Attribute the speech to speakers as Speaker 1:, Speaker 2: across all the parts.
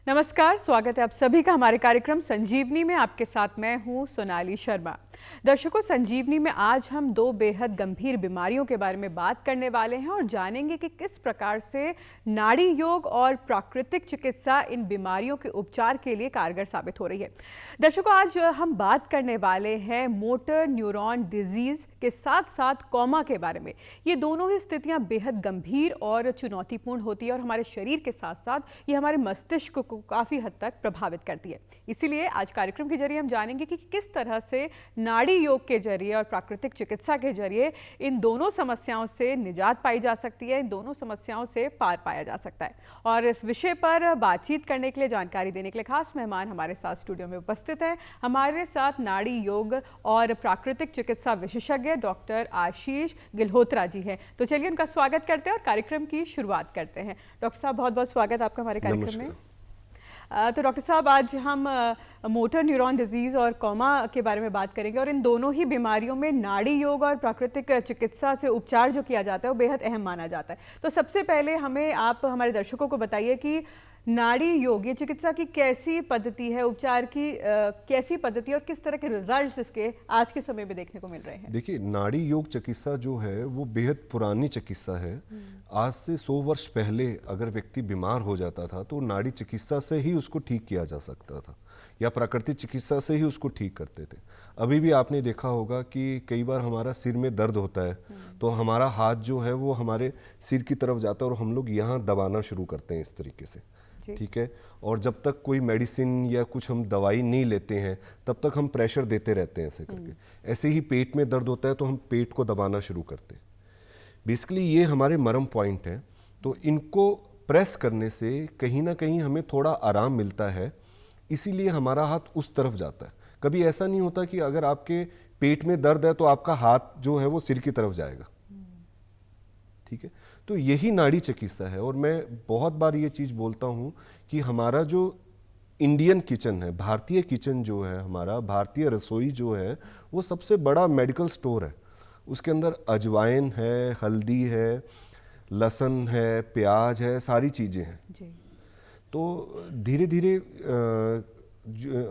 Speaker 1: नमस्कार, स्वागत है आप सभी का हमारे कार्यक्रम संजीवनी में। आपके साथ मैं हूं सोनाली शर्मा। दर्शकों, संजीवनी में आज हम दो बेहद गंभीर बीमारियों के बारे में बात करने वाले हैं और जानेंगे कि किस प्रकार से नाड़ी योग और प्राकृतिक चिकित्सा इन बीमारियों के उपचार के लिए कारगर साबित हो रही है। दर्शकों, आज हम बात करने वाले हैं मोटर न्यूरॉन डिजीज के साथ साथ कोमा के बारे में। ये दोनों ही स्थितियां बेहद गंभीर और चुनौतीपूर्ण होती है और हमारे शरीर के साथ साथ ये हमारे मस्तिष्क को काफी हद तक प्रभावित करती है। इसीलिए आज कार्यक्रम के जरिए हम जानेंगे कि किस तरह से नाड़ी योग के जरिए और प्राकृतिक चिकित्सा के जरिए इन दोनों समस्याओं से निजात पाई जा सकती है, इन दोनों समस्याओं से पार पाया जा सकता है। और इस विषय पर बातचीत करने के लिए, जानकारी देने के लिए खास मेहमान हमारे साथ स्टूडियो में उपस्थित हैं। हमारे साथ नाड़ी योग और प्राकृतिक चिकित्सा विशेषज्ञ डॉक्टर आशीष गिल्होत्रा जी हैं। तो चलिए उनका स्वागत करते हैं और कार्यक्रम की शुरुआत करते हैं। डॉक्टर साहब, बहुत बहुत स्वागत आपका हमारे कार्यक्रम में। तो डॉक्टर साहब, आज हम मोटर न्यूरॉन डिजीज़ और कोमा के बारे में बात करेंगे और इन दोनों ही बीमारियों में नाड़ी योग और प्राकृतिक चिकित्सा से उपचार जो किया जाता है वो बेहद अहम माना जाता है। तो सबसे पहले हमें आप हमारे दर्शकों को बताइए कि नाड़ी योग ये चिकित्सा की कैसी पद्धति है, उपचार की कैसी पद्धति और किस तरह के रिजल्ट्स इसके आज के समय में देखने को मिल रहे हैं।
Speaker 2: देखिए, नाड़ी योग चिकित्सा जो है वो बेहद पुरानी चिकित्सा है। आज से 100 वर्ष पहले अगर व्यक्ति बीमार हो जाता था तो नाड़ी चिकित्सा से ही उसको ठीक किया जा सकता था या प्राकृतिक चिकित्सा से ही उसको ठीक करते थे। अभी भी आपने देखा होगा कि कई बार हमारा सिर में दर्द होता है तो हमारा हाथ जो है वो हमारे सिर की तरफ जाता है और हम लोग यहाँ दबाना शुरू करते हैं इस तरीके से, ठीक है। और जब तक कोई मेडिसिन या कुछ हम दवाई नहीं लेते हैं तब तक हम प्रेशर देते रहते हैं ऐसे करके। ऐसे ही पेट में दर्द होता है तो हम पेट को दबाना शुरू करते हैं। बेसिकली ये हमारे मरम पॉइंट हैं। तो इनको प्रेस करने से कहीं ना कहीं हमें थोड़ा आराम मिलता है, इसीलिए हमारा हाथ उस तरफ जाता है। कभी ऐसा नहीं होता कि अगर आपके पेट में दर्द है तो आपका हाथ जो है वो सिर की तरफ जाएगा, ठीक है। तो यही नाड़ी चिकित्सा है। और मैं बहुत बार ये चीज़ बोलता हूँ कि हमारा जो इंडियन किचन है, भारतीय किचन जो है, हमारा भारतीय रसोई जो है वो सबसे बड़ा मेडिकल स्टोर है। उसके अंदर अजवाइन है, हल्दी है, लहसुन है, प्याज है, सारी चीज़ें हैं जी। तो धीरे धीरे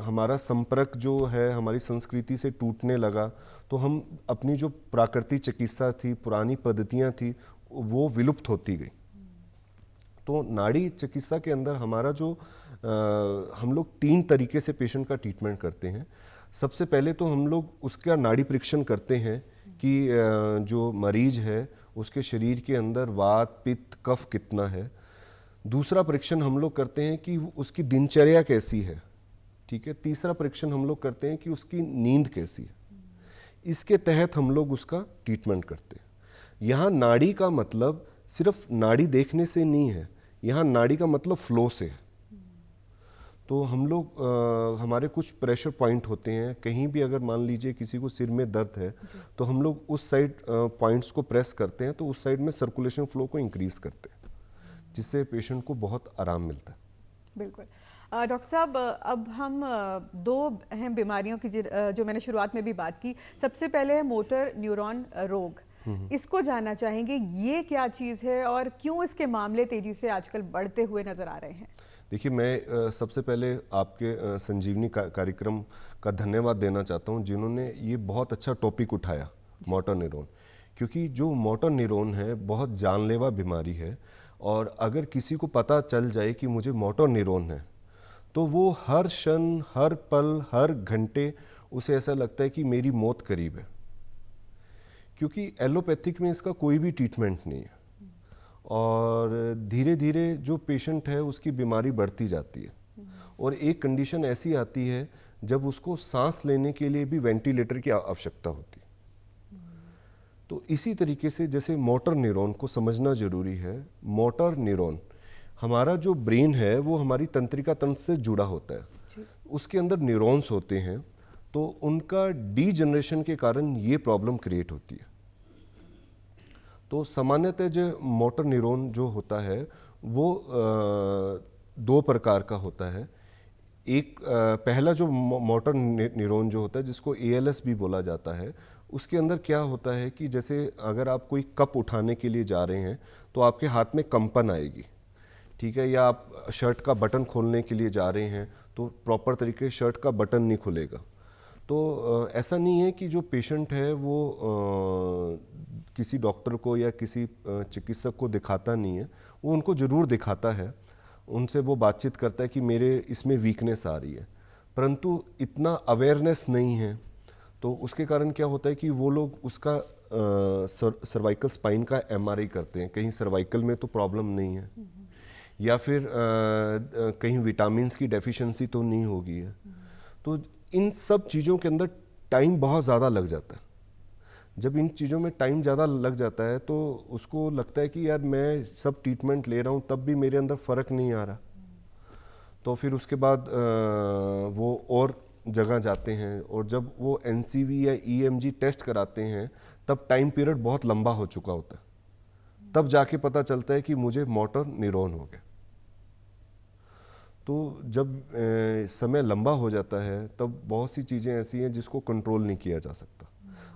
Speaker 2: हमारा संपर्क जो है हमारी संस्कृति से टूटने लगा तो हम अपनी जो प्राकृतिक चिकित्सा थी, पुरानी पद्धतियाँ थी, वो विलुप्त होती गई। तो नाड़ी चिकित्सा के अंदर हमारा जो हम लोग 3 तरीके से पेशेंट का ट्रीटमेंट करते हैं। सबसे पहले तो हम लोग उसका नाड़ी परीक्षण करते हैं कि जो मरीज है उसके शरीर के अंदर वात, पित्त, कफ कितना है। दूसरा परीक्षण हम लोग करते हैं कि उसकी दिनचर्या कैसी है, ठीक है। तीसरा परीक्षण हम लोग करते हैं कि उसकी नींद कैसी है। इसके तहत हम लोग उसका ट्रीटमेंट करते हैं। यहाँ नाड़ी का मतलब सिर्फ नाड़ी देखने से नहीं है, यहाँ नाड़ी का मतलब फ्लो से है। तो हम लोग हमारे कुछ प्रेशर पॉइंट होते हैं। कहीं भी अगर मान लीजिए किसी को सिर में दर्द है तो हम लोग उस साइड पॉइंट्स को प्रेस करते हैं तो उस साइड में सर्कुलेशन फ्लो को इंक्रीज करते हैं, जिससे पेशेंट को बहुत आराम मिलता है।
Speaker 1: बिल्कुल। डॉक्टर साहब, अब हम दो अहम बीमारियों की जो मैंने शुरुआत में भी बात की। सबसे पहले है मोटर न्यूरॉन रोग। इसको जानना चाहेंगे, ये क्या चीज़ है और क्यों इसके मामले तेजी से आजकल बढ़ते हुए नजर आ रहे हैं।
Speaker 2: देखिए, मैं सबसे पहले आपके संजीवनी कार्यक्रम का धन्यवाद देना चाहता हूं जिन्होंने ये बहुत अच्छा टॉपिक उठाया, मोटर न्यूरॉन। क्योंकि जो मोटर न्यूरॉन है बहुत जानलेवा बीमारी है और अगर किसी को पता चल जाए कि मुझे मोटर न्यूरॉन है तो वो हर क्षण, हर पल, हर घंटे उसे ऐसा लगता है कि मेरी मौत करीब है। क्योंकि एलोपैथिक में इसका कोई भी ट्रीटमेंट नहीं है और धीरे धीरे जो पेशेंट है उसकी बीमारी बढ़ती जाती है और एक कंडीशन ऐसी आती है जब उसको सांस लेने के लिए भी वेंटिलेटर की आवश्यकता होती है। तो इसी तरीके से जैसे मोटर न्यूरॉन को समझना जरूरी है। मोटर न्यूरॉन, हमारा जो ब्रेन है वो हमारी तंत्रिका तंत्र से जुड़ा होता है। उसके अंदर न्यूरॉन्स होते हैं तो उनका डीजनरेशन के कारण ये प्रॉब्लम क्रिएट होती है। तो सामान्यतः जो मोटर न्यूरॉन जो होता है वो 2 प्रकार का होता है। एक पहला जो मोटर न्यूरॉन जो होता है जिसको ALS भी बोला जाता है, उसके अंदर क्या होता है कि जैसे अगर आप कोई कप उठाने के लिए जा रहे हैं तो आपके हाथ में कंपन आएगी, ठीक है, या आप शर्ट का बटन खोलने के लिए जा रहे हैं तो प्रॉपर तरीके से शर्ट का बटन नहीं खुलेगा। तो ऐसा नहीं है कि जो पेशेंट है वो किसी डॉक्टर को या किसी चिकित्सक को दिखाता नहीं है, वो उनको ज़रूर दिखाता है, उनसे वो बातचीत करता है कि मेरे इसमें वीकनेस आ रही है, परंतु इतना अवेयरनेस नहीं है। तो उसके कारण क्या होता है कि वो लोग उसका सर्वाइकल स्पाइन का एमआरआई करते हैं, कहीं सर्वाइकल में तो प्रॉब्लम नहीं है, या फिर कहीं विटामिन्स की डेफिशिएंसी तो नहीं होगी है। तो इन सब चीज़ों के अंदर टाइम बहुत ज़्यादा लग जाता है। जब इन चीज़ों में टाइम ज़्यादा लग जाता है तो उसको लगता है कि यार मैं सब ट्रीटमेंट ले रहा हूँ तब भी मेरे अंदर फ़र्क नहीं आ रहा। तो फिर उसके बाद वो और जगह जाते हैं, और जब वो एनसीवी या ईएमजी टेस्ट कराते हैं तब टाइम पीरियड बहुत लंबा हो चुका होता है, तब जाके पता चलता है कि मुझे मोटर न्यूरॉन हो गया। तो जब समय लंबा हो जाता है तब बहुत सी चीज़ें ऐसी हैं जिसको कंट्रोल नहीं किया जा सकता।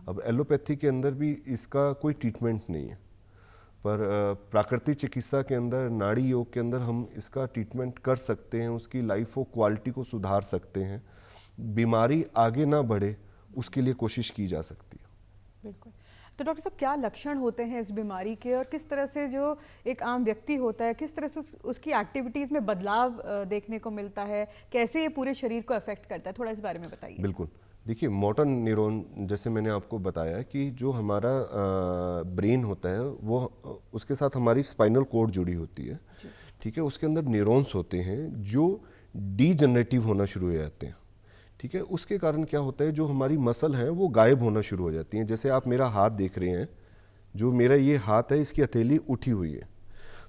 Speaker 2: अब एलोपैथी के अंदर भी इसका कोई ट्रीटमेंट नहीं है, पर प्राकृतिक चिकित्सा के अंदर, नाड़ी योग के अंदर हम इसका ट्रीटमेंट कर सकते हैं, उसकी लाइफ और क्वालिटी को सुधार सकते हैं, बीमारी आगे ना बढ़े उसके लिए कोशिश की जा सकती है।
Speaker 1: बिल्कुल। तो डॉक्टर साहब, क्या लक्षण होते हैं इस बीमारी के, और किस तरह से जो एक आम व्यक्ति होता है किस तरह से उसकी एक्टिविटीज़ में बदलाव देखने को मिलता है, कैसे ये पूरे शरीर को अफेक्ट करता है, थोड़ा इस बारे में बताइए।
Speaker 2: बिल्कुल, देखिए मोटर न्यूरॉन, जैसे मैंने आपको बताया कि जो हमारा ब्रेन होता है वो उसके साथ हमारी स्पाइनल कॉर्ड जुड़ी होती है, ठीक है। उसके अंदर न्यूरॉन्स होते हैं जो डीजनरेटिव होना शुरू हो जाते हैं, ठीक है। उसके कारण क्या होता है, जो हमारी मसल हैं वो गायब होना शुरू हो जाती हैं। जैसे आप मेरा हाथ देख रहे हैं, जो मेरा ये हाथ है इसकी हथेली उठी हुई है।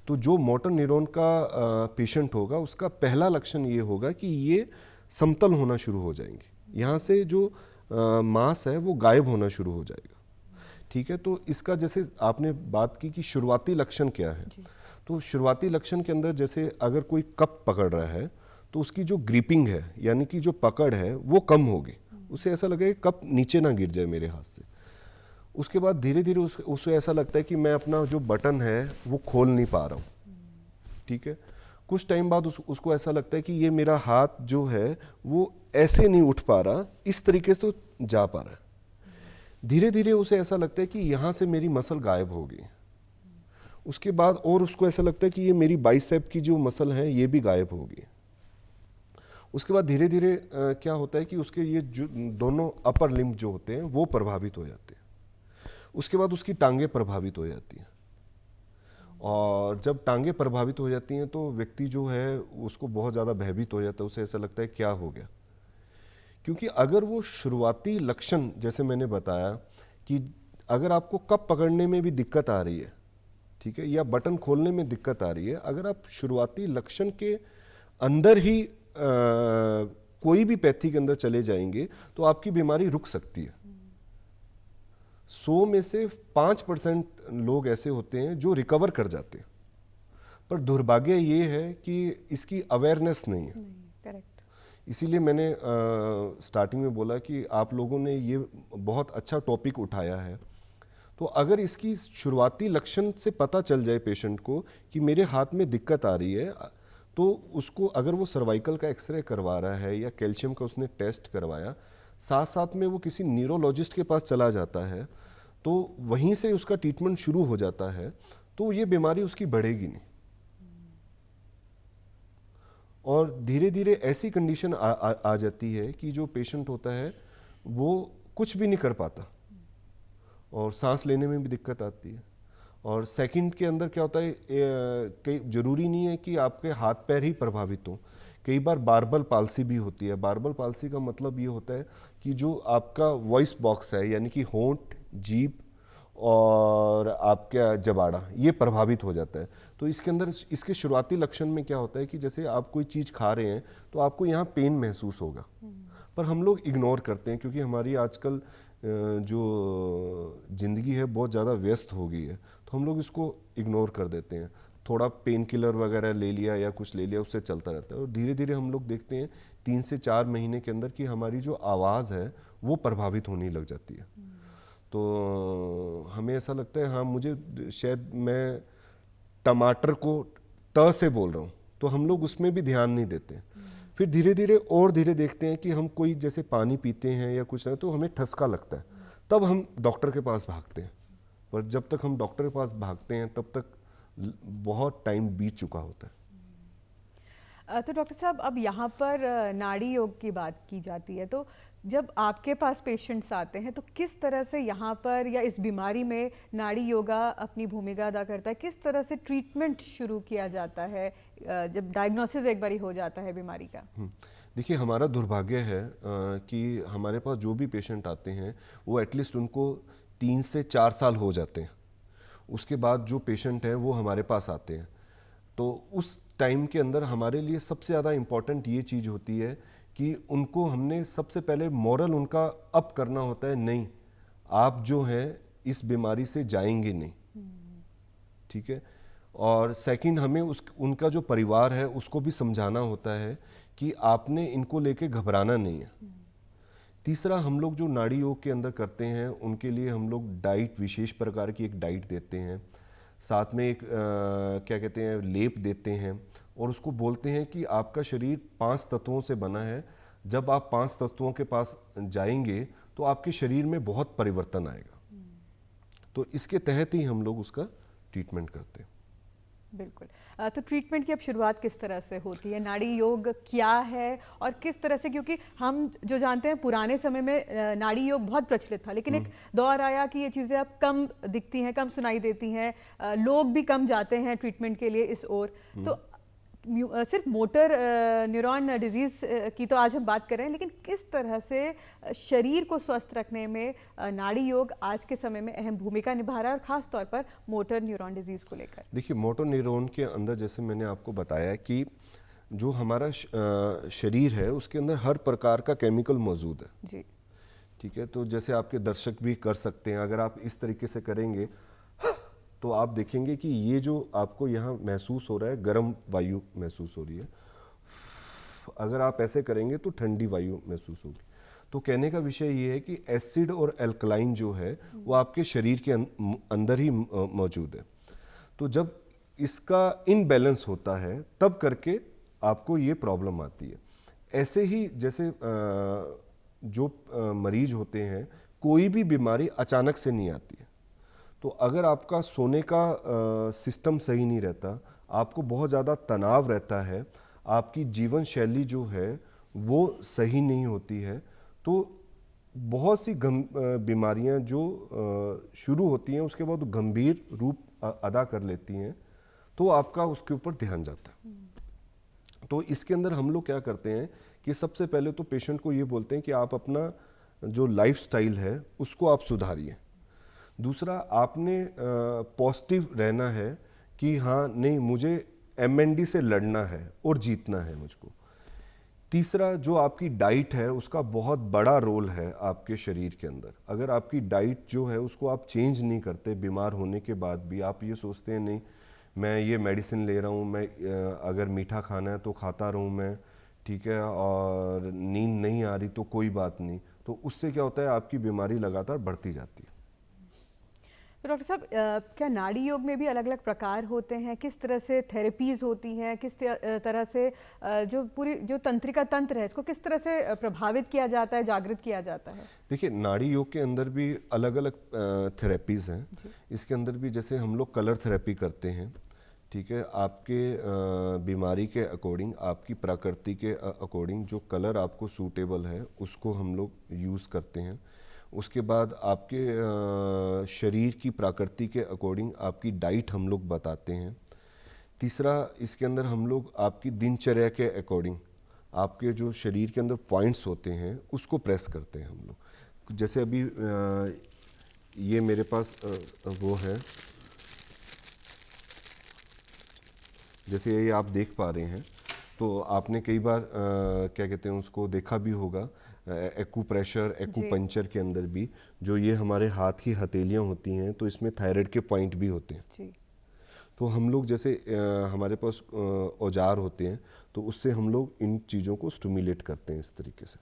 Speaker 2: तो जो मोटर न्यूरॉन का पेशेंट होगा उसका पहला लक्षण ये होगा कि ये समतल होना शुरू हो जाएंगे, यहाँ से जो मांस है वो गायब होना शुरू हो जाएगा, ठीक है। तो इसका जैसे आपने बात की कि शुरुआती लक्षण क्या है, तो शुरुआती लक्षण के अंदर जैसे अगर कोई कप पकड़ रहा है तो उसकी जो ग्रिपिंग है यानी कि जो पकड़ है वो कम होगी, उसे ऐसा लगेगा कप नीचे ना गिर जाए मेरे हाथ से। उसके बाद धीरे धीरे उसे ऐसा लगता है कि मैं अपना जो बटन है वो खोल नहीं पा रहा हूँ, ठीक है। कुछ टाइम बाद उसको ऐसा लगता है कि ये मेरा हाथ जो है वो ऐसे नहीं उठ पा रहा, इस तरीके से तो जा पा रहा है। धीरे धीरे उसे ऐसा लगता है कि यहाँ से मेरी मसल गायब हो गई। उसके बाद और उसको ऐसा लगता है कि ये मेरी बाइसेप की जो मसल है ये भी गायब हो गई। उसके बाद धीरे धीरे क्या होता है कि उसके ये जो दोनों अपर लिम्ब जो होते हैं वो प्रभावित हो जाते हैं। उसके बाद उसकी टांगें प्रभावित हो जाती हैं, और जब टांगें प्रभावित हो जाती हैं तो व्यक्ति जो है उसको बहुत ज़्यादा भयभीत हो जाता है, उसे ऐसा लगता है क्या हो गया। क्योंकि अगर वो शुरुआती लक्षण जैसे मैंने बताया कि अगर आपको कप पकड़ने में भी दिक्कत आ रही है, ठीक है, या बटन खोलने में दिक्कत आ रही है, अगर आप शुरुआती लक्षण के अंदर ही कोई भी पैथी के अंदर चले जाएंगे तो आपकी बीमारी रुक सकती है। 100 में से 5% लोग ऐसे होते हैं जो रिकवर कर जाते हैं, पर दुर्भाग्य ये है कि इसकी अवेयरनेस नहीं है।
Speaker 1: करेक्ट।
Speaker 2: इसीलिए मैंने स्टार्टिंग में बोला कि आप लोगों ने ये बहुत अच्छा टॉपिक उठाया है। तो अगर इसकी शुरुआती लक्षण से पता चल जाए पेशेंट को कि मेरे हाथ में दिक्कत आ रही है, तो उसको अगर वो सर्वाइकल का एक्सरे करवा रहा है या कैल्शियम का उसने टेस्ट करवाया, साथ साथ में वो किसी न्यूरोलॉजिस्ट के पास चला जाता है, तो वहीं से उसका ट्रीटमेंट शुरू हो जाता है, तो ये बीमारी उसकी बढ़ेगी नहीं। और धीरे धीरे ऐसी कंडीशन आ जाती है कि जो पेशेंट होता है वो कुछ भी नहीं कर पाता, और सांस लेने में भी दिक्कत आती है। और सेकंड के अंदर क्या होता है, कई ज़रूरी नहीं है कि आपके हाथ पैर ही प्रभावित हों, कई बार बार्बल पाल्सी भी होती है। बार्बल पाल्सी का मतलब ये होता है कि जो आपका वॉइस बॉक्स है यानी कि होंठ, जीभ और आपका जबाड़ा ये प्रभावित हो जाता है। तो इसके अंदर इसके शुरुआती लक्षण में क्या होता है कि जैसे आप कोई चीज़ खा रहे हैं तो आपको यहाँ पेन महसूस होगा, पर हम लोग इग्नोर करते हैं क्योंकि हमारी आजकल जो ज़िंदगी है बहुत ज़्यादा व्यस्त हो गई है, तो हम लोग इसको इग्नोर कर देते हैं। थोड़ा पेन किलर वगैरह ले लिया या कुछ ले लिया, उससे चलता रहता है। और धीरे धीरे हम लोग देखते हैं 3 से 4 महीने के अंदर कि हमारी जो आवाज़ है वो प्रभावित होने लग जाती है। तो हमें ऐसा लगता है हाँ मुझे शायद मैं टमाटर को त से बोल रहा हूँ, तो हम लोग उसमें भी ध्यान नहीं देते। फिर धीरे धीरे और धीरे देखते हैं कि हम कोई जैसे पानी पीते हैं या कुछ ना, तो हमें ठसका लगता है, तब हम डॉक्टर के पास भागते हैं। पर जब तक हम डॉक्टर के पास भागते हैं तब तक बहुत टाइम बीत चुका होता है।
Speaker 1: तो डॉक्टर साहब, अब यहाँ पर नाड़ी योग की बात की जाती है, तो जब आपके पास पेशेंट्स आते हैं तो किस तरह से यहाँ पर या इस बीमारी में नाड़ी योगा अपनी भूमिका अदा करता है? किस तरह से ट्रीटमेंट शुरू किया जाता है जब डायग्नोसिस एक बारी हो जाता है बीमारी का?
Speaker 2: देखिए, हमारा दुर्भाग्य है कि हमारे पास जो भी पेशेंट आते हैं वो एटलीस्ट उनको 3 से 4 साल हो जाते हैं। उसके बाद जो पेशेंट हैं वो हमारे पास आते हैं, तो उस टाइम के अंदर हमारे लिए सबसे ज़्यादा इम्पॉर्टेंट ये चीज़ होती है कि उनको हमने सबसे पहले मोरल उनका अप करना होता है। नहीं, आप जो है इस बीमारी से जाएंगे नहीं, ठीक है। और सेकंड, हमें उनका जो परिवार है उसको भी समझाना होता है कि आपने इनको लेके घबराना नहीं है। तीसरा, हम लोग जो नाड़ी योग के अंदर करते हैं उनके लिए हम लोग डाइट, विशेष प्रकार की एक डाइट देते हैं, साथ में एक क्या कहते हैं लेप देते हैं, और उसको बोलते हैं कि आपका शरीर 5 तत्वों से बना है। जब आप 5 तत्वों के पास जाएंगे तो आपके शरीर में बहुत परिवर्तन आएगा। तो इसके तहत ही हम लोग उसका ट्रीटमेंट करते हैं।
Speaker 1: बिल्कुल। तो ट्रीटमेंट की अब शुरुआत किस तरह से होती है? नाड़ी योग क्या है और किस तरह से, क्योंकि हम जो जानते हैं पुराने समय में नाड़ी योग बहुत प्रचलित था, लेकिन एक दौर आया कि ये चीज़ें अब कम दिखती हैं, कम सुनाई देती हैं, लोग भी कम जाते हैं ट्रीटमेंट के लिए इस ओर। तो सिर्फ मोटर न्यूरॉन डिजीज़ की तो आज हम बात कर रहे हैं, लेकिन किस तरह से शरीर को स्वस्थ रखने में नाड़ी योग आज के समय में अहम भूमिका निभा रहा है, और ख़ास तौर पर मोटर न्यूरॉन डिजीज़ को लेकर?
Speaker 2: देखिए, मोटर न्यूरॉन के अंदर जैसे मैंने आपको बताया कि जो हमारा शरीर है उसके अंदर हर प्रकार का केमिकल मौजूद है
Speaker 1: जी,
Speaker 2: ठीक है। तो जैसे आपके दर्शक भी कर सकते हैं, अगर आप इस तरीके से करेंगे तो आप देखेंगे कि ये जो आपको यहाँ महसूस हो रहा है, गर्म वायु महसूस हो रही है। अगर आप ऐसे करेंगे तो ठंडी वायु महसूस होगी। तो कहने का विषय ये है कि एसिड और एल्कलाइन जो है वो आपके शरीर के अंदर ही मौजूद है। तो जब इसका इनबैलेंस होता है तब करके आपको ये प्रॉब्लम आती है। ऐसे ही जैसे जो मरीज होते हैं, कोई भी बीमारी अचानक से नहीं आती है। तो अगर आपका सोने का सिस्टम सही नहीं रहता, आपको बहुत ज़्यादा तनाव रहता है, आपकी जीवन शैली जो है वो सही नहीं होती है, तो बहुत सी बीमारियां जो शुरू होती हैं उसके बाद गंभीर रूप अदा कर लेती हैं, तो आपका उसके ऊपर ध्यान जाता है। तो इसके अंदर हम लोग क्या करते हैं कि सबसे पहले तो पेशेंट को ये बोलते हैं कि आप अपना जो लाइफस्टाइल है उसको आप सुधारिए। दूसरा, आपने पॉजिटिव रहना है कि हाँ नहीं, मुझे MND से लड़ना है और जीतना है मुझको। तीसरा, जो आपकी डाइट है उसका बहुत बड़ा रोल है आपके शरीर के अंदर। अगर आपकी डाइट जो है उसको आप चेंज नहीं करते, बीमार होने के बाद भी आप ये सोचते हैं नहीं मैं ये मेडिसिन ले रहा हूँ, मैं अगर मीठा खाना है तो खाता रहूँ मैं, ठीक है, और नींद नहीं आ रही तो कोई बात नहीं, तो उससे क्या होता है आपकी बीमारी लगातार बढ़ती जाती है।
Speaker 1: तो डॉक्टर साहब, क्या नाड़ी योग में भी अलग अलग प्रकार होते हैं? किस तरह से थेरेपीज़ होती हैं? किस तरह से जो पूरी जो तंत्रिका तंत्र है इसको किस तरह से प्रभावित किया जाता है, जागृत किया जाता है?
Speaker 2: देखिए, नाड़ी योग के अंदर भी अलग अलग थेरेपीज़ हैं। इसके अंदर भी जैसे हम लोग कलर थेरेपी करते हैं, ठीक है, आपके बीमारी के अकॉर्डिंग, आपकी प्रकृति के अकॉर्डिंग जो कलर आपको सूटेबल है उसको हम लोग यूज़ करते हैं। उसके बाद आपके शरीर की प्रकृति के अकॉर्डिंग आपकी डाइट हम लोग बताते हैं। तीसरा, इसके अंदर हम लोग आपकी दिनचर्या के अकॉर्डिंग आपके जो शरीर के अंदर पॉइंट्स होते हैं उसको प्रेस करते हैं हम लोग। जैसे अभी ये मेरे पास वो है, जैसे ये आप देख पा रहे हैं, तो आपने कई बार क्या कहते हैं उसको देखा भी होगा, एक्यूप्रेशर, एक्यूपंक्चर के अंदर भी जो ये हमारे हाथ की हथेलियाँ होती हैं तो इसमें थायराइड के पॉइंट भी होते हैं
Speaker 1: जी।
Speaker 2: तो हम लोग जैसे हमारे पास औजार होते हैं तो उससे हम लोग इन चीज़ों को स्टिमुलेट करते हैं इस तरीके से,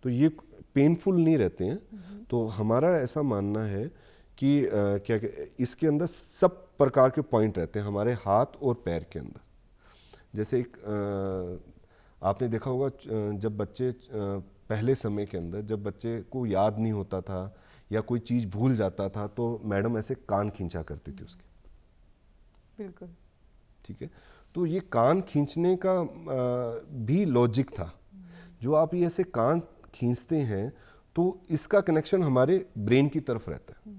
Speaker 2: तो ये पेनफुल नहीं रहते हैं। तो हमारा ऐसा मानना है कि इसके अंदर सब प्रकार के पॉइंट रहते हैं हमारे हाथ और पैर के अंदर। जैसे एक आपने देखा होगा जब बच्चे पहले समय के अंदर जब बच्चे को याद नहीं होता था या कोई चीज़ भूल जाता था तो मैडम ऐसे कान खींचा करती थी उसके।
Speaker 1: बिल्कुल।
Speaker 2: ठीक है, तो ये कान खींचने का भी लॉजिक था। जो आप ये ऐसे कान खींचते हैं तो इसका कनेक्शन हमारे ब्रेन की तरफ रहता है।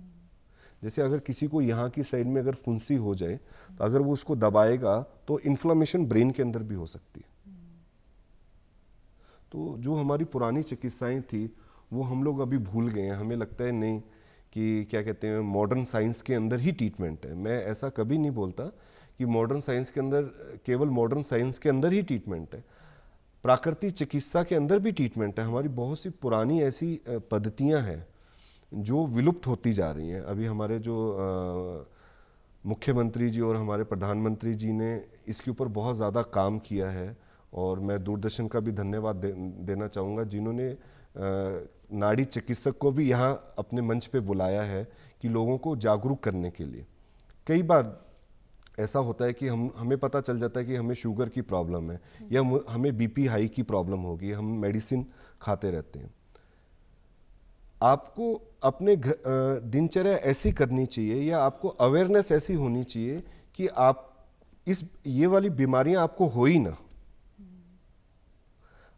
Speaker 2: जैसे अगर किसी को यहाँ की साइड में अगर फुंसी हो जाए तो अगर वो उसको दबाएगा तो इन्फ्लामेशन ब्रेन के अंदर भी हो सकती है। तो जो हमारी पुरानी चिकित्साएं थी वो हम लोग अभी भूल गए हैं। हमें लगता है नहीं कि क्या कहते हैं मॉडर्न साइंस के अंदर ही ट्रीटमेंट है। मैं ऐसा कभी नहीं बोलता कि मॉडर्न साइंस के अंदर केवल मॉडर्न साइंस के अंदर ही ट्रीटमेंट है। प्राकृतिक चिकित्सा के अंदर भी ट्रीटमेंट है। हमारी बहुत सी पुरानी ऐसी पद्धतियां हैं जो विलुप्त होती जा रही हैं। अभी हमारे जो मुख्यमंत्री जी और हमारे प्रधानमंत्री जी ने इसके ऊपर बहुत ज़्यादा काम किया है और मैं दूरदर्शन का भी धन्यवाद देना चाहूँगा जिन्होंने नाड़ी चिकित्सक को भी यहाँ अपने मंच पे बुलाया है कि लोगों को जागरूक करने के लिए। कई बार ऐसा होता है कि हमें पता चल जाता है कि हमें शुगर की प्रॉब्लम है या हमें बीपी हाई की प्रॉब्लम होगी, हम मेडिसिन खाते रहते हैं। आपको अपने दिनचर्या ऐसी करनी चाहिए या आपको अवेयरनेस ऐसी होनी चाहिए कि आप ये वाली बीमारियां आपको हो ही ना।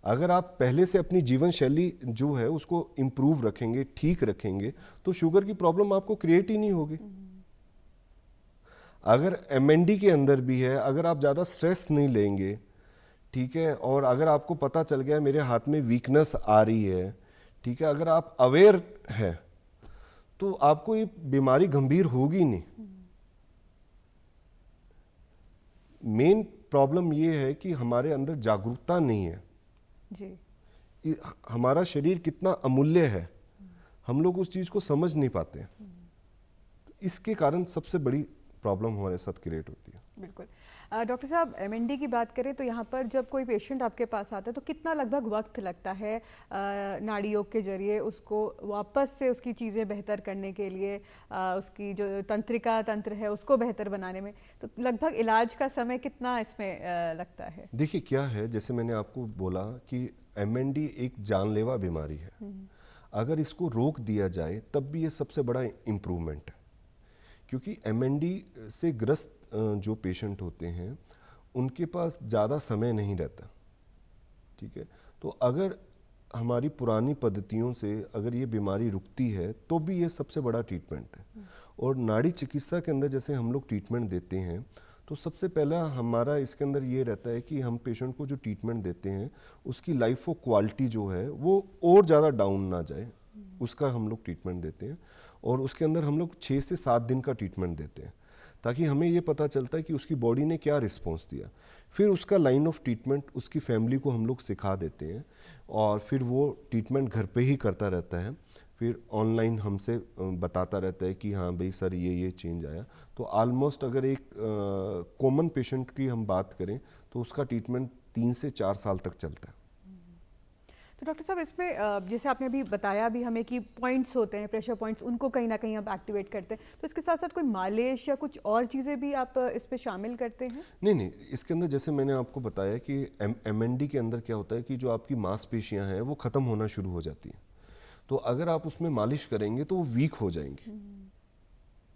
Speaker 2: अगर आप पहले से अपनी जीवन शैली जो है उसको इम्प्रूव रखेंगे, ठीक रखेंगे, तो शुगर की प्रॉब्लम आपको क्रिएट ही नहीं होगी। अगर एमएनडी के अंदर भी है, अगर आप ज़्यादा स्ट्रेस नहीं लेंगे, ठीक है, और अगर आपको पता चल गया मेरे हाथ में वीकनेस आ रही है, ठीक है, अगर आप अवेयर हैं तो आपको ये बीमारी गंभीर होगी नहीं। मेन प्रॉब्लम ये है कि हमारे अंदर जागरूकता नहीं है जी। हमारा शरीर कितना अमूल्य है, हम लोग उस चीज़ को समझ नहीं पाते। इसके कारण सबसे बड़ी प्रॉब्लम हमारे साथ क्रिएट होती है।
Speaker 1: बिल्कुल। डॉक्टर साहब, एमएनडी की बात करें तो यहाँ पर जब कोई पेशेंट आपके पास आता है तो कितना लगभग वक्त लगता है नाड़ी योग के जरिए उसको वापस से उसकी चीज़ें बेहतर करने के लिए, उसकी जो तंत्रिका तंत्र है उसको बेहतर बनाने में, तो लगभग इलाज का समय कितना इसमें लगता है? देखिए
Speaker 2: क्या है, जैसे मैंने आपको बोला कि एमएनडी एक जानलेवा बीमारी है। अगर इसको रोक दिया जाए तब भी ये सबसे बड़ा इम्प्रूवमेंट है, क्योंकि एमएनडी से ग्रस्त जो पेशेंट होते हैं उनके पास ज़्यादा समय नहीं रहता। ठीक है, तो अगर हमारी पुरानी पद्धतियों से अगर ये बीमारी रुकती है तो भी ये सबसे बड़ा ट्रीटमेंट है। और नाड़ी चिकित्सा के अंदर जैसे हम लोग ट्रीटमेंट देते हैं तो सबसे पहला हमारा इसके अंदर ये रहता है कि हम पेशेंट को जो ट्रीटमेंट देते हैं उसकी लाइफ ऑफ क्वालिटी जो है वो और ज़्यादा डाउन ना जाए, उसका हम लोग ट्रीटमेंट देते हैं। और उसके अंदर हम लोग 6 से 7 दिन का ट्रीटमेंट देते हैं ताकि हमें ये पता चलता है कि उसकी बॉडी ने क्या रिस्पॉन्स दिया। फिर उसका लाइन ऑफ ट्रीटमेंट उसकी फैमिली को हम लोग सिखा देते हैं और फिर वो ट्रीटमेंट घर पे ही करता रहता है। फिर ऑनलाइन हमसे बताता रहता है कि हाँ भाई सर ये चेंज आया। तो ऑलमोस्ट अगर एक कॉमन पेशेंट की हम बात करें तो उसका ट्रीटमेंट 3 से 4 साल तक चलता है।
Speaker 1: तो डॉक्टर साहब, इसमें जैसे आपने अभी बताया भी हमें कि पॉइंट्स होते हैं, प्रेशर पॉइंट्स, उनको कहीं ना कहीं आप एक्टिवेट करते हैं, तो इसके साथ साथ कोई मालिश या कुछ और चीज़ें भी आप इस पे शामिल करते हैं?
Speaker 2: नहीं, इसके अंदर जैसे मैंने आपको बताया कि एमएनडी के अंदर क्या होता है कि जो आपकी मांसपेशियां हैं वो ख़त्म होना शुरू हो जाती हैं। तो अगर आप उसमें मालिश करेंगे तो वो वीक हो जाएंगी।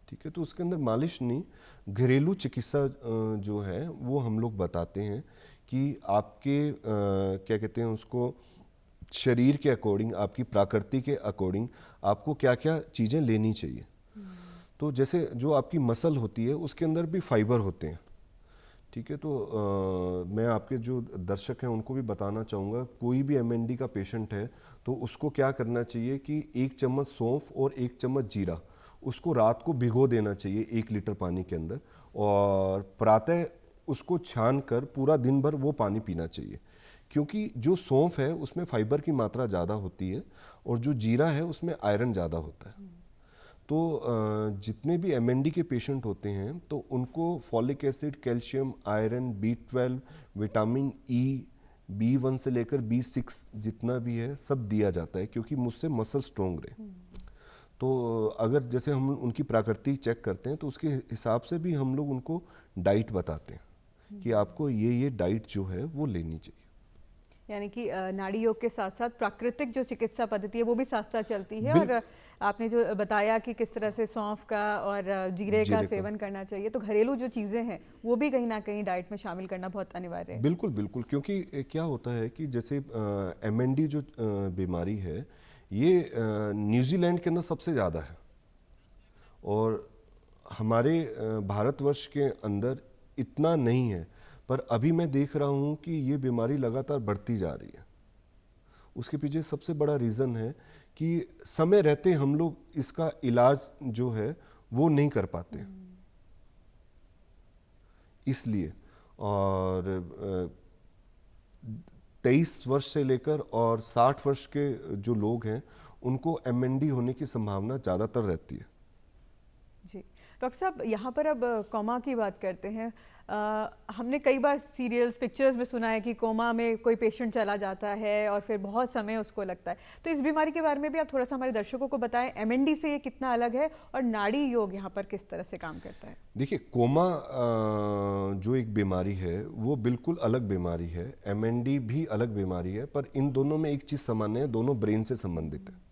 Speaker 2: ठीक है, तो उसके अंदर मालिश नहीं, घरेलू चिकित्सा जो है वो हम लोग बताते हैं कि आपके क्या कहते हैं उसको शरीर के अकॉर्डिंग, आपकी प्रकृति के अकॉर्डिंग आपको क्या क्या चीज़ें लेनी चाहिए। तो जैसे जो आपकी मसल होती है उसके अंदर भी फाइबर होते हैं। ठीक है, तो मैं आपके जो दर्शक हैं उनको भी बताना चाहूँगा, कोई भी एमएनडी का पेशेंट है तो उसको क्या करना चाहिए कि 1 चम्मच सौंफ और 1 चम्मच जीरा उसको रात को भिगो देना चाहिए 1 लीटर पानी के अंदर, और प्रातः उसको छान कर पूरा दिन भर वो पानी पीना चाहिए। क्योंकि जो सौंफ है उसमें फाइबर की मात्रा ज़्यादा होती है और जो जीरा है उसमें आयरन ज़्यादा होता है। तो जितने भी एमएनडी के पेशेंट होते हैं तो उनको folic acid, calcium, iron, B12, vitamin E, B1 से लेकर B6 जितना भी है सब दिया जाता है, क्योंकि मुझसे मसल स्ट्रोंग रहे। तो अगर जैसे हम उनकी प्रकृति चेक करते हैं तो उसके हिसाब से भी हम लोग उनको डाइट बताते हैं कि आपको ये डाइट जो है वो लेनी चाहिए।
Speaker 1: यानी कि नाड़ी योग के साथ साथ प्राकृतिक जो चिकित्सा पद्धति है वो भी साथ साथ चलती है। और आपने जो बताया कि किस तरह से सौंफ का और जीरे का सेवन करना चाहिए, तो घरेलू जो चीज़ें हैं वो भी कहीं ना कहीं डाइट में शामिल करना बहुत अनिवार्य है।
Speaker 2: बिल्कुल बिल्कुल, क्योंकि क्या होता है कि जैसे MND जो बीमारी है ये न्यूजीलैंड के अंदर सबसे ज़्यादा है और हमारे भारतवर्ष के अंदर इतना नहीं है, पर अभी मैं देख रहा हूँ कि ये बीमारी लगातार बढ़ती जा रही है। उसके पीछे सबसे बड़ा रीज़न है कि समय रहते हम लोग इसका इलाज जो है वो नहीं कर पाते, इसलिए। और 23 वर्ष से लेकर और 60 वर्ष के जो लोग हैं उनको MND होने की संभावना ज़्यादातर रहती है।
Speaker 1: जी डॉक्टर साहब, यहाँ पर अब कोमा की बात करते हैं। हमने कई बार सीरियल्स पिक्चर्स में सुना है कि कोमा में कोई पेशेंट चला जाता है और फिर बहुत समय उसको लगता है, तो इस बीमारी के बारे में भी आप थोड़ा सा हमारे दर्शकों को बताएं, MND से ये कितना अलग है और नाड़ी योग यहाँ पर किस तरह से काम करता है।
Speaker 2: देखिए, कोमा जो एक बीमारी है वो बिल्कुल अलग बीमारी है, MND भी अलग बीमारी है, पर इन दोनों में एक चीज़ सामान्य है, दोनों ब्रेन से संबंधित है।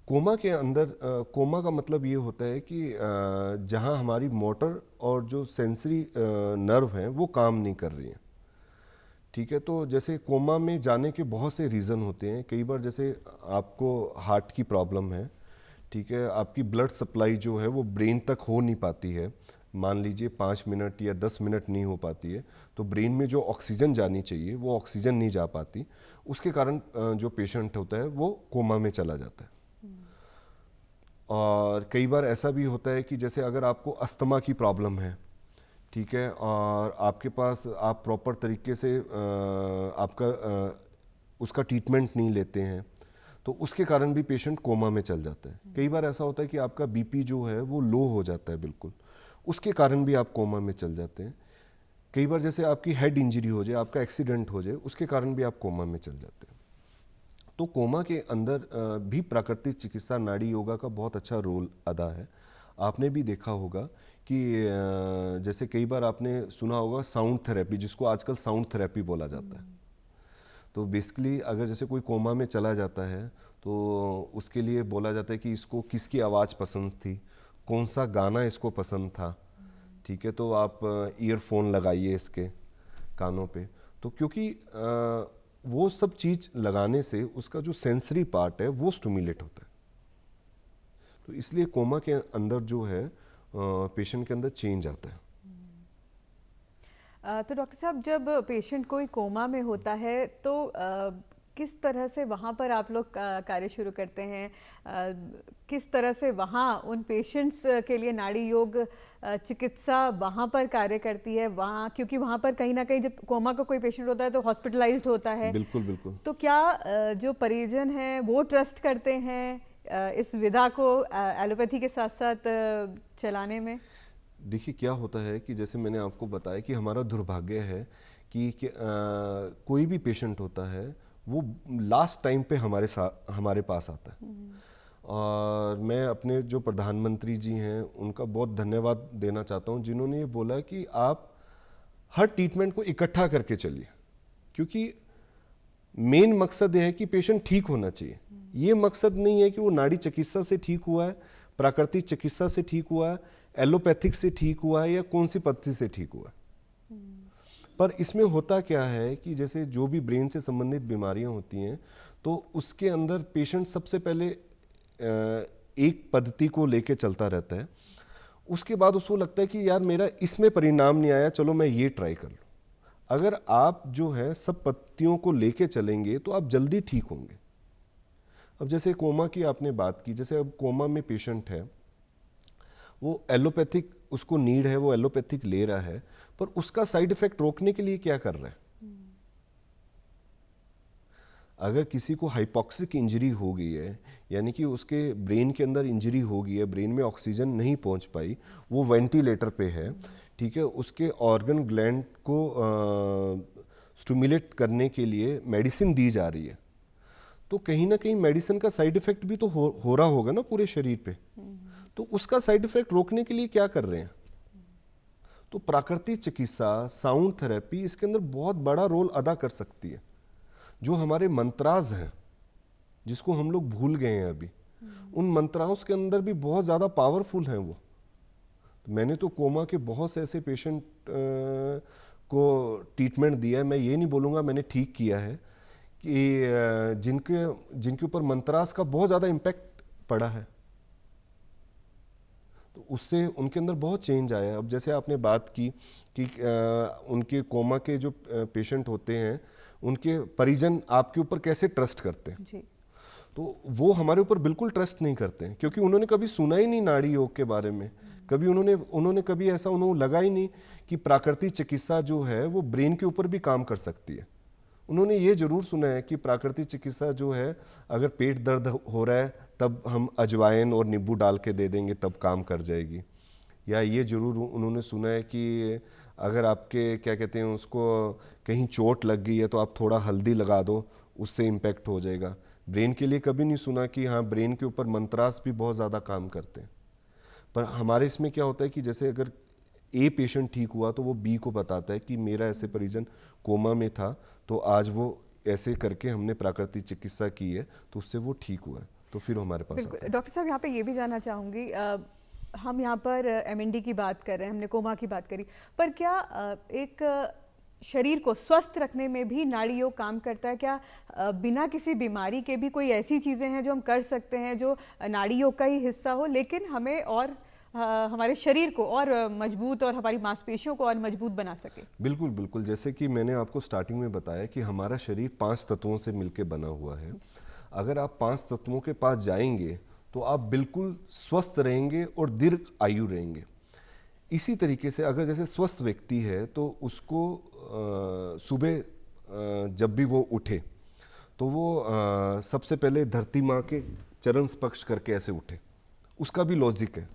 Speaker 2: कोमा के अंदर कोमा का मतलब ये होता है कि जहाँ हमारी मोटर और जो सेंसरी नर्व हैं वो काम नहीं कर रही हैं, ठीक है। तो जैसे कोमा में जाने के बहुत से रीज़न होते हैं। कई बार जैसे आपको हार्ट की प्रॉब्लम है, ठीक है, आपकी ब्लड सप्लाई जो है वो ब्रेन तक हो नहीं पाती है, मान लीजिए 5 मिनट या 10 मिनट नहीं हो पाती है, तो ब्रेन में जो ऑक्सीजन जानी चाहिए वो ऑक्सीजन नहीं जा पाती, उसके कारण जो पेशेंट होता है वो कोमा में चला जाता है। और कई बार ऐसा भी होता है कि जैसे अगर आपको अस्थमा की प्रॉब्लम है, ठीक है, और आपके पास आप प्रॉपर तरीके से आपका उसका ट्रीटमेंट नहीं लेते हैं, तो उसके कारण भी पेशेंट कोमा में चल जाता है। कई बार ऐसा होता है कि आपका BP जो है वो लो हो जाता है बिल्कुल, उसके कारण भी आप कोमा में चल जाते हैं। कई बार जैसे आपकी हेड इंजरी हो जाए, आपका एक्सीडेंट हो जाए, उसके कारण भी आप कोमा में चल जाते हैं। तो कोमा के अंदर भी प्राकृतिक चिकित्सा नाड़ी योगा का बहुत अच्छा रोल अदा है। आपने भी देखा होगा कि जैसे कई बार आपने सुना होगा साउंड थेरेपी, जिसको आजकल साउंड थेरेपी बोला जाता है। तो बेसिकली अगर जैसे कोई कोमा में चला जाता है तो उसके लिए बोला जाता है कि इसको किसकी आवाज़ पसंद थी, कौन सा गाना इसको पसंद था, ठीक है, तो आप ईयरफोन लगाइए इसके कानों पे। तो क्योंकि वो सब चीज़ लगाने से उसका जो सेंसरी पार्ट है वो स्टिमुलेट होता है, तो इसलिए कोमा के अंदर जो है पेशेंट के अंदर चेंज आता है।
Speaker 1: तो डॉक्टर साहब, जब पेशेंट कोई कोमा में होता है तो किस तरह से वहाँ पर आप लोग कार्य शुरू करते हैं? किस तरह से वहाँ उन पेशेंट्स के लिए नाड़ी योग चिकित्सा वहाँ पर कार्य करती है? वहाँ क्योंकि वहाँ पर कहीं ना कहीं जब कोमा का कोई पेशेंट होता है तो हॉस्पिटलाइज्ड होता है।
Speaker 2: बिल्कुल बिल्कुल।
Speaker 1: तो क्या जो परिजन हैं वो ट्रस्ट करते हैं इस विधा को एलोपैथी के साथ साथ चलाने में?
Speaker 2: देखिए, क्या होता है कि जैसे मैंने आपको बताया कि हमारा दुर्भाग्य है कि कोई भी पेशेंट होता है वो लास्ट टाइम पे हमारे पास आता है। और मैं अपने जो प्रधानमंत्री जी हैं उनका बहुत धन्यवाद देना चाहता हूं, जिन्होंने ये बोला कि आप हर ट्रीटमेंट को इकट्ठा करके चलिए, क्योंकि मेन मकसद ये है कि पेशेंट ठीक होना चाहिए। ये मकसद नहीं है कि वो नाड़ी चिकित्सा से ठीक हुआ है, प्राकृतिक चिकित्सा से ठीक हुआ है, एलोपैथिक से ठीक हुआ है या कौन सी पद्धति से ठीक हुआ है। पर इसमें होता क्या है कि जैसे जो भी ब्रेन से संबंधित बीमारियां होती हैं तो उसके अंदर पेशेंट सबसे पहले एक पद्धति को लेके चलता रहता है, उसके बाद उसको लगता है कि यार मेरा इसमें परिणाम नहीं आया, चलो मैं ये ट्राई कर लूँ। अगर आप जो है सब पद्धतियों को लेके चलेंगे तो आप जल्दी ठीक होंगे। अब जैसे कोमा की आपने बात की, जैसे अब कोमा में पेशेंट है, वो एलोपैथिक उसको नीड है, वो एलोपैथिक ले रहा है, पर उसका साइड इफेक्ट रोकने के लिए क्या कर रहा है? अगर किसी को हाइपॉक्सिक इंजरी हो गई है, यानी कि उसके ब्रेन के अंदर इंजरी हो गई है, ब्रेन में ऑक्सीजन नहीं पहुंच पाई, वो वेंटिलेटर पे है, ठीक है, उसके ऑर्गन ग्लैंड को स्टिमुलेट करने के लिए मेडिसिन दी जा रही है, तो कहीं ना कहीं मेडिसिन का साइड इफेक्ट भी तो हो रहा होगा ना पूरे शरीर पे। तो उसका साइड इफेक्ट रोकने के लिए क्या कर रहे हैं? तो प्राकृतिक चिकित्सा, साउंड थेरेपी इसके अंदर बहुत बड़ा रोल अदा कर सकती है। जो हमारे मंत्राज हैं जिसको हम लोग भूल गए हैं अभी, उन मंत्राओं के अंदर भी बहुत ज़्यादा पावरफुल हैं वो। तो मैंने तो कोमा के बहुत से ऐसे पेशेंट को ट्रीटमेंट दिया है, मैं ये नहीं बोलूँगा मैंने ठीक किया है, कि जिनके ऊपर मंत्रास का बहुत ज़्यादा इम्पैक्ट पड़ा है, तो उससे उनके अंदर बहुत चेंज आया है। अब जैसे आपने बात की कि उनके कोमा के जो पेशेंट होते हैं उनके परिजन आपके ऊपर कैसे ट्रस्ट करते हैं
Speaker 1: जी।
Speaker 2: तो वो हमारे ऊपर बिल्कुल ट्रस्ट नहीं करते हैं, क्योंकि उन्होंने कभी सुना ही नहीं नाड़ी योग के बारे में। कभी उन्होंने कभी ऐसा उन्होंने लगा ही नहीं कि प्राकृतिक चिकित्सा जो है वो ब्रेन के ऊपर भी काम कर सकती है। उन्होंने ये जरूर सुना है कि प्राकृतिक चिकित्सा जो है, अगर पेट दर्द हो रहा है तब हम अजवाइन और नींबू डाल के दे देंगे तब काम कर जाएगी। या ये जरूर उन्होंने सुना है कि अगर आपके क्या कहते हैं उसको कहीं चोट लग गई है तो आप थोड़ा हल्दी लगा दो, उससे इम्पैक्ट हो जाएगा। ब्रेन के लिए कभी नहीं सुना कि हाँ ब्रेन के ऊपर मंत्रास भी बहुत ज़्यादा काम करते हैं। पर हमारे इसमें क्या होता है कि जैसे अगर ए पेशेंट ठीक हुआ तो वो बी को बताता है कि मेरा ऐसे परिजन कोमा में था, तो आज वो ऐसे करके हमने प्राकृतिक चिकित्सा की है तो उससे वो ठीक हुआ है, तो फिर हमारे पास आता है।
Speaker 1: डॉक्टर साहब, यहाँ पे ये भी जानना चाहूँगी, हम यहाँ पर एमएनडी की बात कर रहे हैं, हमने कोमा की बात करी, पर क्या एक शरीर को स्वस्थ रखने में भी नाड़ी योग काम करता है? क्या बिना किसी बीमारी के भी कोई ऐसी चीज़ें हैं जो हम कर सकते हैं जो नाड़ी योग का ही हिस्सा हो, लेकिन हमें और हमारे शरीर को और मजबूत और हमारी मांसपेशियों को और मजबूत बना सके?
Speaker 2: बिल्कुल बिल्कुल, जैसे कि मैंने आपको स्टार्टिंग में बताया कि हमारा शरीर 5 तत्वों से मिलकर बना हुआ है। अगर आप 5 तत्वों के पास जाएंगे तो आप बिल्कुल स्वस्थ रहेंगे और दीर्घ आयु रहेंगे। इसी तरीके से अगर जैसे स्वस्थ व्यक्ति है तो उसको सुबह जब भी वो उठे तो वो सबसे पहले धरती माँ के चरण स्पर्श करके ऐसे उठे। उसका भी लॉजिक है,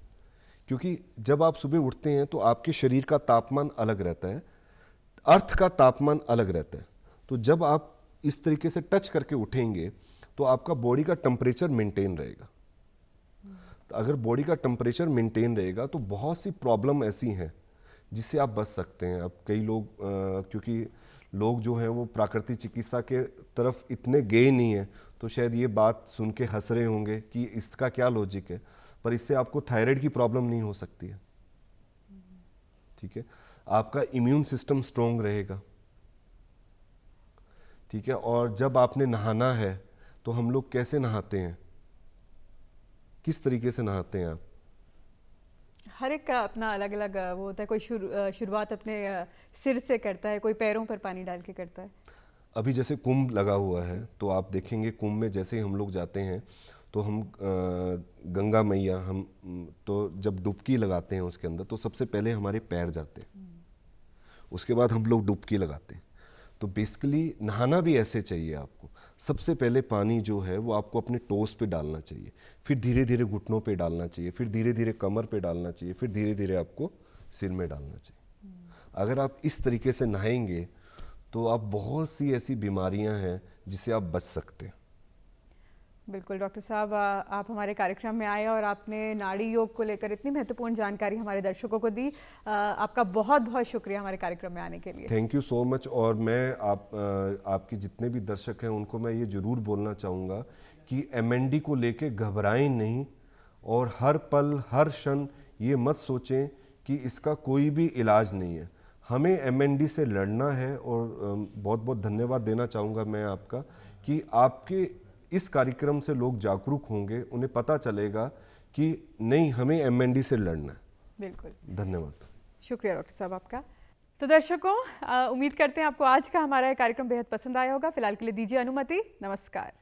Speaker 2: क्योंकि जब आप सुबह उठते हैं तो आपके शरीर का तापमान अलग रहता है, अर्थ का तापमान अलग रहता है। तो जब आप इस तरीके से टच करके उठेंगे तो आपका बॉडी का टेम्परेचर मेंटेन रहेगा। तो अगर बॉडी का टेम्परेचर मेंटेन रहेगा तो बहुत सी प्रॉब्लम ऐसी हैं जिससे आप बच सकते हैं। अब कई लोग क्योंकि लोग जो हैं वो प्राकृतिक चिकित्सा के तरफ इतने गए नहीं हैं, तो शायद ये बात सुन के हंस रहे होंगे कि इसका क्या लॉजिक है, पर इससे आपको थायराइड की प्रॉब्लम नहीं हो सकती है। ठीक है, आपका इम्यून सिस्टम स्ट्रोंग रहेगा। ठीक है, और जब आपने नहाना है तो हम लोग कैसे नहाते हैं, किस तरीके से नहाते हैं आप?
Speaker 1: हर एक का अपना अलग अलग वो होता है। कोई शुरुआत अपने सिर से करता है, कोई पैरों पर पानी डाल के करता है।
Speaker 2: अभी जैसे कुंभ लगा हुआ है तो आप देखेंगे कुंभ में जैसे ही हम लोग जाते हैं तो हम गंगा मैया, हम तो जब डुबकी लगाते हैं उसके अंदर तो सबसे पहले हमारे पैर जाते हैं, उसके बाद हम लोग डुबकी लगाते हैं। तो बेसिकली नहाना भी ऐसे चाहिए आपको। सबसे पहले पानी जो है वो आपको अपने टोस पे डालना चाहिए, फिर धीरे धीरे घुटनों पे डालना चाहिए, फिर धीरे धीरे कमर पे डालना चाहिए, फिर धीरे धीरे आपको सिर में डालना चाहिए। अगर आप इस तरीके से नहाएंगे तो आप बहुत सी ऐसी बीमारियां हैं जिससे आप बच सकते हैं।
Speaker 1: बिल्कुल डॉक्टर साहब, आप हमारे कार्यक्रम में आए और आपने नाड़ी योग को लेकर इतनी महत्वपूर्ण जानकारी हमारे दर्शकों को दी। आपका बहुत बहुत शुक्रिया हमारे कार्यक्रम में आने के लिए।
Speaker 2: Thank you so much. और मैं आपके जितने भी दर्शक हैं उनको मैं ये ज़रूर बोलना चाहूँगा कि एमएनडी को लेके घबराएं नहीं, और हर पल हर क्षण ये मत सोचें कि इसका कोई भी इलाज नहीं है। हमें एमएनडी से लड़ना है। और बहुत बहुत धन्यवाद देना चाहूँगा मैं आपका कि आपके इस कार्यक्रम से लोग जागरूक होंगे, उन्हें पता चलेगा कि नहीं, हमें एमएनडी से लड़ना है।
Speaker 1: बिल्कुल,
Speaker 2: धन्यवाद।
Speaker 1: शुक्रिया डॉक्टर साहब आपका। तो दर्शकों, उम्मीद करते हैं आपको आज का हमारा कार्यक्रम बेहद पसंद आया होगा। फिलहाल के लिए दीजिए अनुमति। नमस्कार।